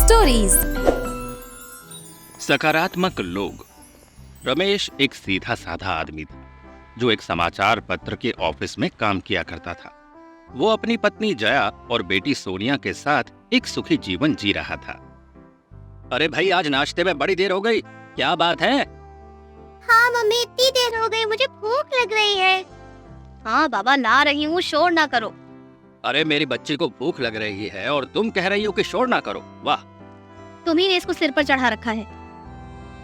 Stories. सकारात्मक लोग। रमेश एक सीधा साधा आदमी था जो एक समाचार पत्र के ऑफिस में काम किया करता था। वो अपनी पत्नी जया और बेटी सोनिया के साथ एक सुखी जीवन जी रहा था। अरे भाई, आज नाश्ते में बड़ी देर हो गई, क्या बात है? हाँ मम्मी, इतनी देर हो गई, मुझे भूख लग रही है। हाँ बाबा, ला रही हूँ, शोर ना करो। अरे मेरी बच्ची को भूख लग रही है और तुम कह रही हो कि शोर ना करो। वाह, तुम्ही ने इसको सिर पर चढ़ा रखा है।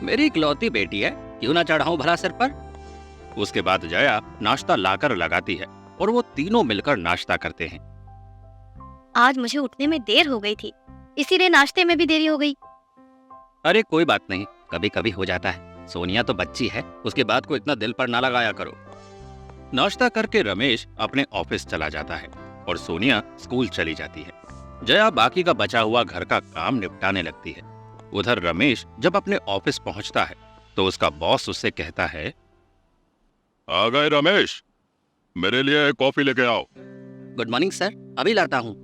मेरी इकलौती बेटी है, क्यों ना चढ़ाऊं भला सिर पर। उसके बाद जया नाश्ता लाकर लगाती है और वो तीनों मिलकर नाश्ता करते हैं। आज मुझे उठने में देर हो गई थी, इसीलिए नाश्ते में भी देरी हो गई। अरे कोई बात नहीं, कभी कभी हो जाता है। सोनिया तो बच्ची है, उसके बात को इतना दिल पर ना लगाया करो। नाश्ता करके रमेश अपने ऑफिस चला जाता है और सोनिया स्कूल चली जाती है। जया बाकी का बचा हुआ घर का काम निपटाने लगती है। उधर रमेश जब अपने ऑफिस पहुंचता है तो उसका बॉस उससे कहता है, आ गए रमेश, मेरे लिए कॉफी लेके आओ। गुड मॉर्निंग सर, अभी लाता हूँ।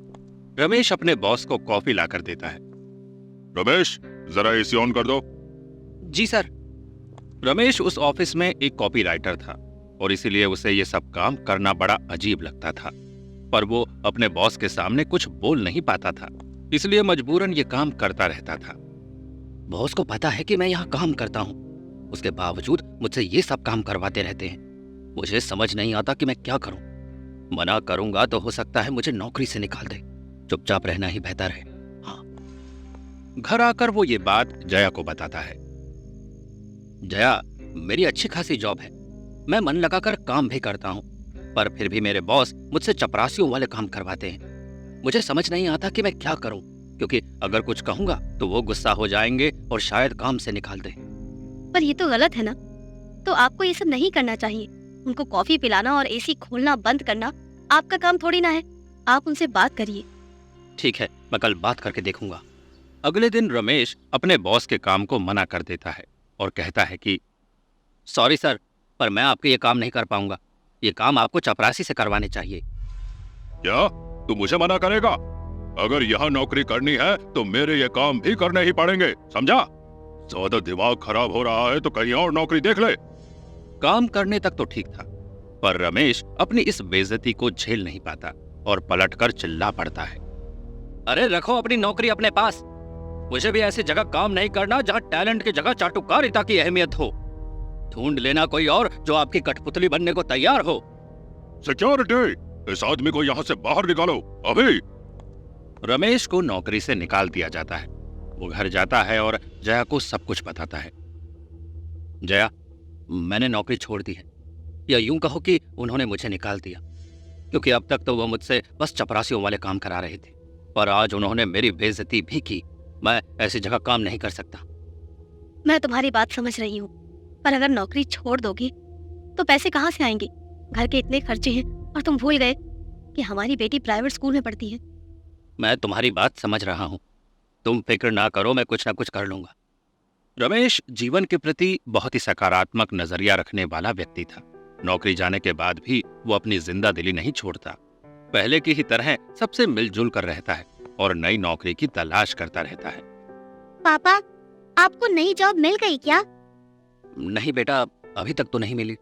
रमेश अपने बॉस को कॉफी लाकर देता है। रमेश, जरा एसी ऑन कर दो। जी सर। रमेश उस ऑफिस में एक कॉपीराइटर था और इसीलिए उसे ये सब काम करना बड़ा अजीब लगता था, पर वो अपने बॉस के सामने कुछ बोल नहीं पाता था, इसलिए मजबूरन ये काम करता रहता था। बॉस को पता है कि मैं यहाँ काम करता हूँ, उसके बावजूद मुझसे ये सब काम करवाते रहते हैं। मुझे समझ नहीं आता कि मैं क्या करूं। मना करूंगा तो हो सकता है मुझे नौकरी से निकाल दे। चुपचाप रहना ही बेहतर है। हाँ। घर आकर वो ये बात जया को बताता है। जया, मेरी अच्छी खासी जॉब है, मैं मन लगाकर काम भी करता हूँ, पर फिर भी मेरे बॉस मुझसे चपरासियों वाले काम करवाते हैं। मुझे समझ नहीं आता कि मैं क्या करूं, क्योंकि अगर कुछ कहूंगा तो वो गुस्सा हो जाएंगे और शायद काम से निकाल दें। पर ये तो गलत है ना, तो आपको ये सब नहीं करना चाहिए। उनको कॉफी पिलाना और एसी खोलना बंद करना आपका काम थोड़ी ना है। आप उनसे बात करिए। ठीक है, मैं कल बात करके देखूंगा। अगले दिन रमेश अपने बॉस के काम को मना कर देता है और कहता है कि सॉरी सर, पर मैं आपके ये काम नहीं कर पाऊंगा। ये काम आपको चपरासी से करवाने चाहिए। क्या तू मुझे मना करेगा? अगर यहाँ नौकरी करनी है तो मेरे ये काम भी करने ही पड़ेंगे, समझा? ज्यादा दिमाग खराब हो रहा है तो कहीं और नौकरी देख ले। काम करने तक तो ठीक था, पर रमेश अपनी इस बेइज्जती को झेल नहीं पाता और पलटकर चिल्ला पड़ता है। अरे रखो अपनी नौकरी अपने पास। मुझे भी ऐसी जगह काम नहीं करना जहाँ टैलेंट की जगह चाटुकारिता की अहमियत हो। ढूंढ लेना कोई और जो आपकी कठपुतली बनने को तैयार हो। सिक्योरिटी, इस आदमी को यहाँ से बाहर निकालो अभी। रमेश को नौकरी से निकाल दिया जाता है। वो घर जाता है और जया को सब कुछ बताता है। जया, मैंने नौकरी छोड़ दी है, या यूं कहो कि उन्होंने मुझे निकाल दिया, क्योंकि अब तक तो वो मुझसे बस चपरासियों वाले काम करा रहे थे, पर आज उन्होंने मेरी बेइज्जती भी की। मैं ऐसी जगह काम नहीं कर सकता। मैं तुम्हारी बात समझ रही हूँ, पर अगर नौकरी छोड़ दोगी तो पैसे कहाँ से आएंगे? घर के इतने खर्चे हैं और तुम भूल गए कि हमारी बेटी प्राइवेट स्कूल में पढ़ती है। मैं तुम्हारी बात समझ रहा हूं, तुम फिक्र ना करो, मैं कुछ ना कुछ कर लूंगा। रमेश जीवन के प्रति बहुत ही सकारात्मक नजरिया रखने वाला व्यक्ति था। नौकरी जाने के बाद भी वो अपनी जिंदा दिली नहीं छोड़ता। पहले की ही तरह सबसे मिलजुल कर रहता है और नई नौकरी की तलाश करता रहता है। पापा, आपको नई जॉब मिल गई क्या? नहीं बेटा, अभी तक तो नहीं मिली,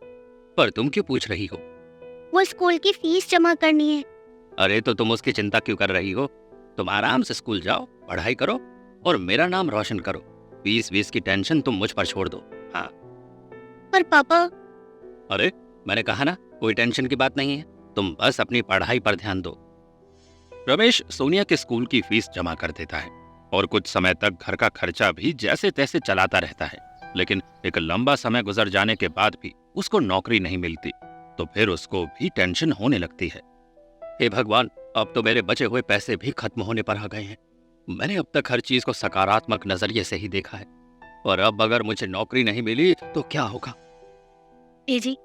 पर तुम क्यों पूछ रही हो? वो स्कूल की फीस जमा करनी है। अरे तो तुम उसकी चिंता क्यों कर रही हो? तुम आराम से स्कूल जाओ, पढ़ाई करो और मेरा नाम रोशन करो। फीस की टेंशन तुम मुझ पर छोड़ दो। हाँ। पर पापा। अरे मैंने कहा ना, कोई टेंशन की बात नहीं है, तुम बस अपनी पढ़ाई पर ध्यान दो। रमेश सोनिया के स्कूल की फीस जमा कर देता है और कुछ समय तक घर का खर्चा भी जैसे तैसे चलाता रहता है, लेकिन एक लंबा समय गुजर जाने के बाद भी उसको नौकरी नहीं मिलती, तो फिर उसको भी टेंशन होने लगती है। हे भगवान, अब तो मेरे बचे हुए पैसे भी खत्म होने पर आ गए हैं। मैंने अब तक हर चीज को सकारात्मक नजरिए से ही देखा है, और अब अगर मुझे नौकरी नहीं मिली तो क्या होगा? जी,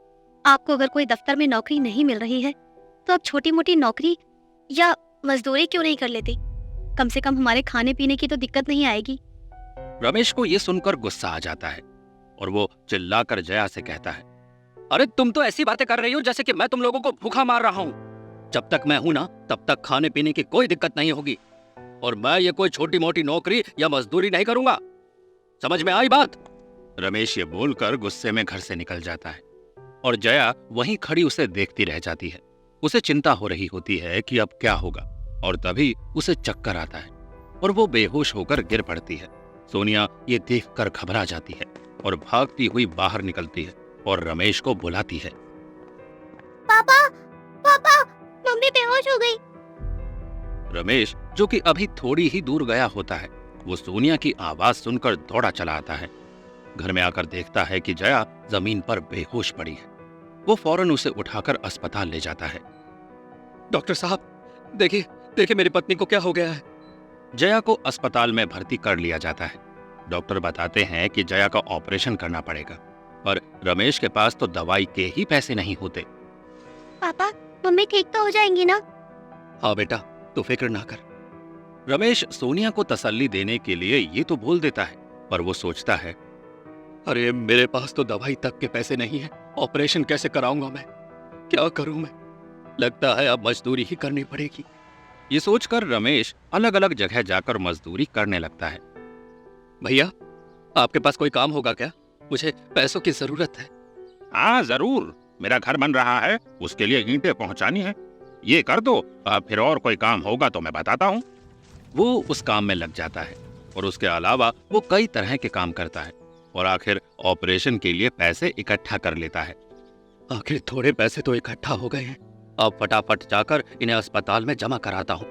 आपको अगर कोई दफ्तर में नौकरी नहीं मिल रही है तो आप छोटी मोटी नौकरी या मजदूरी क्यों नहीं कर लेते? कम से कम हमारे खाने पीने की तो दिक्कत नहीं आएगी। रमेश को ये सुनकर गुस्सा आ जाता है और वो चिल्लाकर जया से कहता है, अरे तुम तो ऐसी बातें कर रही हो जैसे कि मैं तुम लोगों को भूखा मार रहा हूँ। जब तक मैं हूं ना, तब तक खाने पीने की कोई दिक्कत नहीं होगी। और मैं ये कोई छोटी मोटी नौकरी या मजदूरी नहीं करूंगा। समझ में आई बात? रमेश ये बोलकर गुस्से में घर से निकल जाता है और जया वहीं खड़ी उसे देखती रह जाती है। उसे चिंता हो रही होती है कि अब क्या होगा, और तभी उसे चक्कर आता है और वो बेहोश होकर गिर पड़ती है। सोनिया ये देखकर घबरा जाती है और भागती हुई बाहर निकलती है और रमेश को बुलाती है। पापा, पापा, मम्मी बेहोश हो गई। रमेश, जो कि अभी थोड़ी ही दूर गया होता है, वो सोनिया की आवाज सुनकर दौड़ा चला आता है। घर में आकर देखता है कि जया जमीन पर बेहोश पड़ी है। वो फौरन उसे उठाकर अस्पताल ले जाता है। डॉक्टर साहब, देखिए देखिए मेरी पत्नी को क्या हो गया है। जया को अस्पताल में भर्ती कर लिया जाता है। डॉक्टर बताते हैं कि जया का ऑपरेशन करना पड़ेगा, पर रमेश के पास तो दवाई के ही पैसे नहीं होते। पापा, मम्मी ठीक तो हो जाएंगी ना? हाँ बेटा, तू फिक्र ना कर। रमेश सोनिया को तसल्ली देने के लिए ये तो बोल देता है, पर वो सोचता है, अरे मेरे पास तो दवाई तक के पैसे नहीं है, ऑपरेशन कैसे कराऊंगा मैं, क्या करूं मैं? लगता है अब मजदूरी ही करनी पड़ेगी। ये सोचकर रमेश अलग अलग जगह जाकर मजदूरी करने लगता है। भैया, आपके पास कोई काम होगा क्या? मुझे पैसों की जरूरत है। हाँ जरूर, मेरा घर बन रहा है, उसके लिए ईंटें पहुंचानी है। ये कर दो, फिर और कोई काम होगा तो मैं बताता हूँ। वो उस काम में लग जाता है और उसके अलावा वो कई तरह के काम करता है और आखिर ऑपरेशन के लिए पैसे इकट्ठा कर लेता है। आखिर थोड़े पैसे तो इकट्ठा हो गए हैं, अब फटाफट जाकर इन्हें अस्पताल में जमा कराता हूँ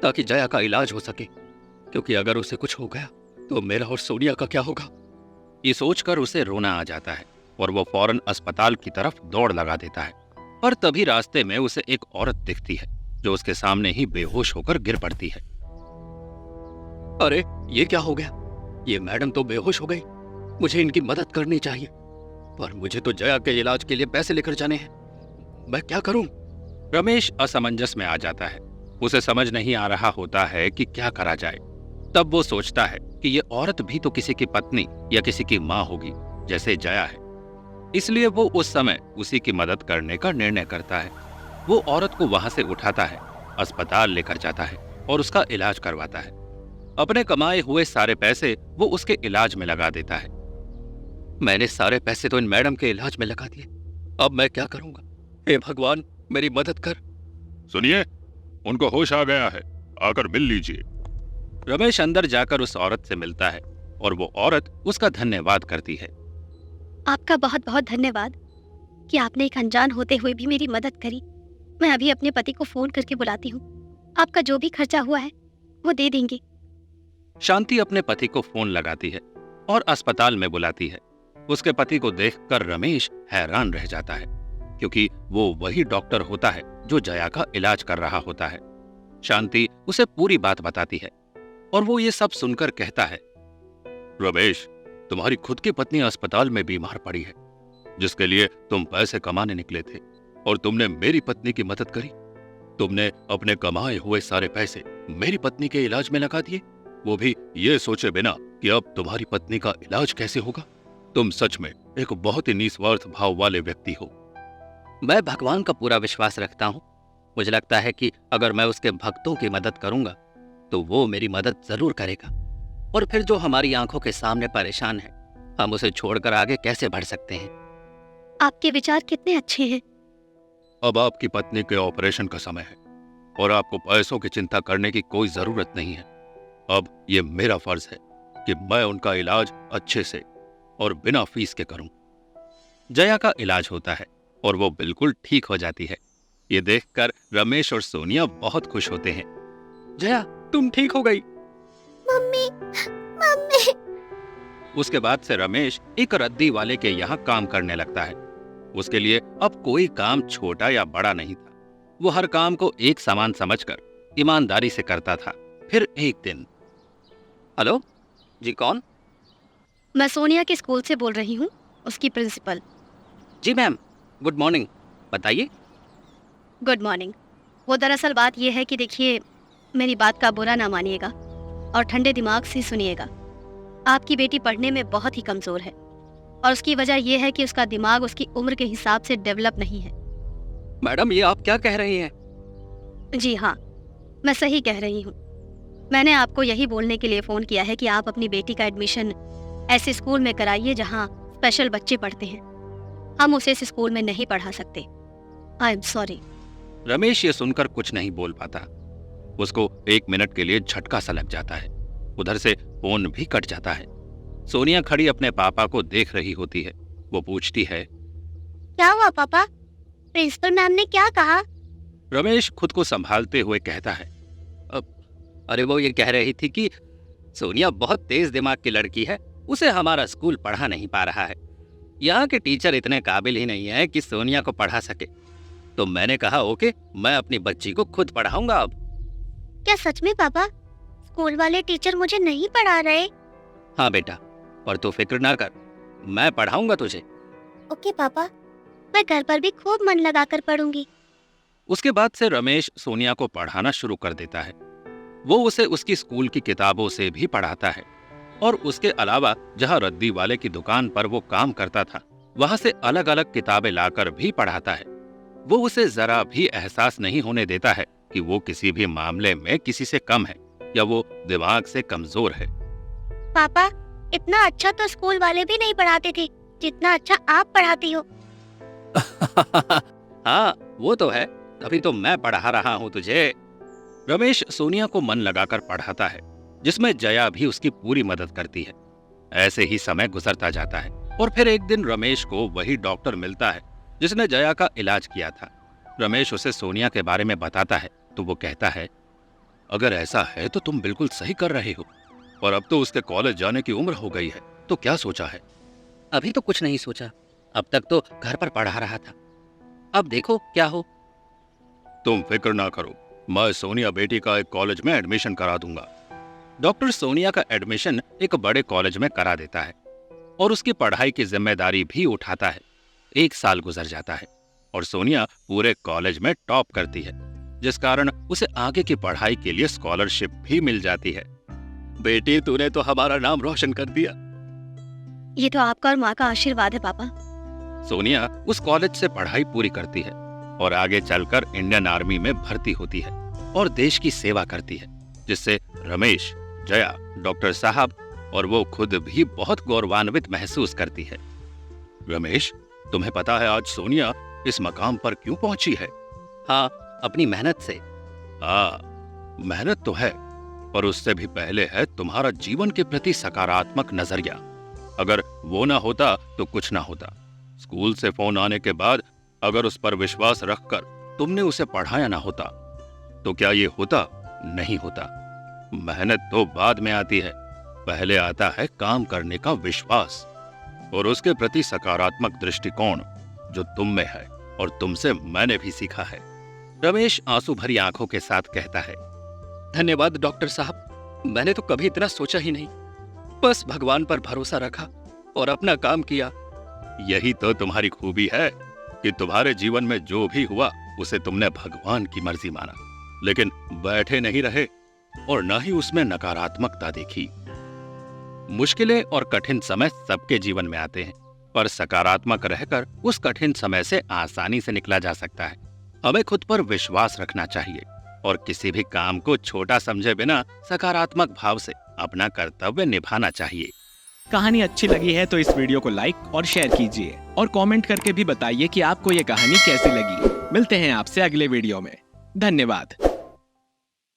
ताकि जया का इलाज हो सके, क्योंकि अगर उसे कुछ हो गया तो मेरा और सोनिया का क्या होगा। ये सोचकर उसे रोना आ जाता है और वो फौरन अस्पताल की तरफ दौड़ लगा देता है। पर तभी रास्ते में उसे एक औरत दिखती है जो उसके सामने ही बेहोश होकर गिर पड़ती है। अरे ये क्या हो गया? ये मैडम तो बेहोश हो गई। मुझे इनकी मदद करनी चाहिए, पर मुझे तो जया के इलाज के लिए पैसे लेकर जाने हैं। मैं क्या करूं? रमेश असमंजस में आ जाता है। उसे समझ नहीं आ रहा होता है कि क्या करा जाए। तब वो सोचता है कि ये औरत भी तो किसी की पत्नी या किसी की माँ होगी, जैसे जया है। इसलिए वो उस समय उसी की मदद करने का निर्णय करता है। वो औरत को वहां से उठाता है, अस्पताल लेकर जाता है और उसका इलाज करवाता है। अपने कमाए हुए सारे पैसे वो उसके इलाज में लगा देता है। मैंने सारे पैसे तो इन मैडम के इलाज में लगा दिए, अब मैं क्या करूंगा? हे भगवान, मेरी मदद कर। सुनिए, उनको होश आ गया है, आकर मिल लीजिए। रमेश अंदर जाकर उस औरत से मिलता है और वो औरत उसका धन्यवाद करती है। आपका बहुत बहुत धन्यवाद कि आपने एक अनजान होते हुए भी मेरी मदद करी। मैं अभी अपने पति को फोन करके बुलाती हूँ। आपका जो भी खर्चा हुआ है वो दे देंगे। शांति अपने पति को फोन लगाती है और अस्पताल में बुलाती है। उसके पति को देखकर रमेश हैरान रह जाता है, क्योंकि वो वही डॉक्टर होता है जो जया का इलाज कर रहा होता है। शांति उसे पूरी बात बताती है और वो ये सब सुनकर कहता है, रमेश, तुम्हारी खुद की पत्नी अस्पताल में बीमार पड़ी है, जिसके लिए तुम पैसे कमाने निकले थे, और तुमने मेरी पत्नी की मदद करी। तुमने अपने कमाए हुए सारे पैसे मेरी पत्नी के इलाज में लगा दिए, वो भी ये सोचे बिना कि अब तुम्हारी पत्नी का इलाज कैसे होगा। तुम सच में एक बहुत ही निस्वार्थ भाव वाले व्यक्ति हो। मैं भगवान का पूरा विश्वास रखता हूँ। मुझे लगता है कि अगर मैं उसके भक्तों की मदद करूंगा तो वो मेरी मदद जरूर करेगा, और फिर जो हमारी आंखों के सामने परेशान है, हम उसे छोड़कर आगे कैसे बढ़ सकते हैं। आपके विचार कितने अच्छे हैं। अब आपकी पत्नी के ऑपरेशन का समय है और आपको पैसों की चिंता करने की कोई जरूरत नहीं है। अब ये मेरा फर्ज है कि मैं उनका इलाज अच्छे से और बिना फीस के करूं। जया का इलाज होता है और वो बिल्कुल ठीक हो जाती है। ये देखकर रमेश और सोनिया बहुत खुश होते हैं। जया, तुम ठीक हो गई। Mummy, mummy. उसके बाद से रमेश एक रद्दी वाले के यहाँ काम करने लगता है। उसके लिए अब कोई काम छोटा या बड़ा नहीं था। वो हर काम को एक समान समझकर ईमानदारी से करता था। फिर एक दिन, हेलो जी, कौन? मैं सोनिया के स्कूल से बोल रही हूँ, उसकी प्रिंसिपल। जी मैम, गुड मॉर्निंग, बताइए। Good morning. वो दरअसल बात यह है कि देखिए, मेरी बात का बुरा ना मानिएगा और ठंडे दिमाग से सुनिएगा। आपकी बेटी पढ़ने में बहुत ही कमज़ोर है और उसकी वजह यह है कि उसका दिमाग उसकी उम्र के हिसाब से डेवलप नहीं है। मैडम, ये आप क्या कह रही हैं? जी हाँ, मैं सही कह रही हूँ। मैंने आपको यही बोलने के लिए फ़ोन किया है कि आप अपनी बेटी का एडमिशन ऐसे स्कूल में कराइए जहाँ स्पेशल बच्चे पढ़ते हैं। हम उसे इस स्कूल में नहीं पढ़ा सकते। I am sorry. रमेश ये सुनकर कुछ नहीं बोल पाता। उसको 1 मिनट के लिए झटका सा लग जाता है। उधर से फोन भी कट जाता है। सोनिया खड़ी अपने पापा को देख रही होती है। वो पूछती है, क्या हुआ पापा? प्रिंसिपल मैम ने क्या कहा? रमेश खुद को संभालते हुए कहता है, अरे वो ये कह रही थी कि सोनिया बहुत तेज दिमाग की लड़की है, उसे हमारा स्कूल पढ़ा नहीं पा रहा है। यहाँ के टीचर इतने काबिल ही नहीं है कि सोनिया को पढ़ा सके। तो मैंने कहा ओके, मैं अपनी बच्ची को खुद पढ़ाऊंगा अब। क्या सच में पापा? स्कूल वाले टीचर मुझे नहीं पढ़ा रहे? हाँ बेटा, पर तू फिक्र ना कर, मैं पढ़ाऊंगा तुझे। ओके पापा, मैं घर पर भी खूब मन लगाकर पढ़ूंगी। उसके बाद से रमेश सोनिया को पढ़ाना शुरू कर देता है। वो उसे उसकी स्कूल की किताबों से भी पढ़ाता है और उसके अलावा जहाँ रद्दी वाले की दुकान पर वो काम करता था वहां से अलग अलग किताबें लाकर भी पढ़ाता है। वो उसे जरा भी एहसास नहीं होने देता है कि वो किसी भी मामले में किसी से कम है या वो दिमाग से कमजोर है। पापा, इतना अच्छा तो स्कूल वाले भी नहीं पढ़ाते थे जितना अच्छा आप पढ़ाती हो। हाँ वो तो है, तभी तो मैं पढ़ा रहा हूँ तुझे। रमेश सोनिया को मन लगाकर पढ़ाता है, जिसमें जया भी उसकी पूरी मदद करती है। ऐसे ही समय गुजरता जाता है और फिर एक दिन रमेश को वही डॉक्टर मिलता है जिसने जया का इलाज किया था। रमेश उसे सोनिया के बारे में बताता है तो वो कहता है, अगर ऐसा है तो तुम बिल्कुल सही कर रहे हो, पर अब तो उसके कॉलेज जाने की उम्र हो गई है, तो क्या सोचा है? अभी तो कुछ नहीं सोचा, अब तक तो घर पर पढ़ा रहा था, अब देखो क्या हो। तुम फिक्र ना करो, मैं सोनिया बेटी का एक कॉलेज में एडमिशन करा दूंगा। डॉक्टर सोनिया का एडमिशन एक बड़े कॉलेज में करा देता है और उसकी पढ़ाई की जिम्मेदारी भी उठाता है। 1 साल गुजर जाता है और सोनिया पूरे कॉलेज में टॉप करती है, जिस कारण उसे आगे की पढ़ाई के लिए स्कॉलरशिप भी मिल जाती है। बेटी, तूने तो हमारा नाम रोशन कर दिया। ये तो आपका और माँ का आशीर्वाद है पापा। सोनिया उस कॉलेज से पढ़ाई पूरी करती है और आगे चलकर इंडियन आर्मी में भर्ती होती है और देश की सेवा करती है, जिससे रमेश, जया, डॉक्टर साहब और वो खुद भी बहुत गौरवान्वित महसूस करती है। रमेश, तुम्हें पता है आज सोनिया इस मकाम पर क्यों पहुंची है? हाँ, अपनी मेहनत से। हाँ, मेहनत तो है, पर उससे भी पहले है तुम्हारा जीवन के प्रति सकारात्मक नजरिया। अगर वो ना होता तो कुछ ना होता। स्कूल से फोन आने के बाद अगर उस पर विश्वास रखकर तुमने उसे पढ़ाया ना होता तो क्या ये होता? नहीं होता। मेहनत तो बाद में आती है, पहले आता है काम करने का विश्वास और उसके प्रति सकारात्मक दृष्टिकोण जो तुम में है और तुमसे मैंने भी सीखा है। रमेश आंसू भरी आंखों के साथ कहता है, धन्यवाद डॉक्टर साहब, मैंने तो कभी इतना सोचा ही नहीं, बस भगवान पर भरोसा रखा और अपना काम किया। यही तो तुम्हारी खूबी है कि तुम्हारे जीवन में जो भी हुआ उसे तुमने भगवान की मर्जी माना, लेकिन बैठे नहीं रहे और न ही उसमें नकारात्मकता देखी। मुश्किलें और कठिन समय सबके जीवन में आते हैं, पर सकारात्मक रहकर उस कठिन समय से आसानी से निकला जा सकता है। हमें खुद पर विश्वास रखना चाहिए और किसी भी काम को छोटा समझे बिना सकारात्मक भाव से अपना कर्तव्य निभाना चाहिए। कहानी अच्छी लगी है तो इस वीडियो को लाइक और शेयर कीजिए और कमेंट करके भी बताइए कि आपको ये कहानी कैसी लगी। मिलते हैं आपसे अगले वीडियो में। धन्यवाद।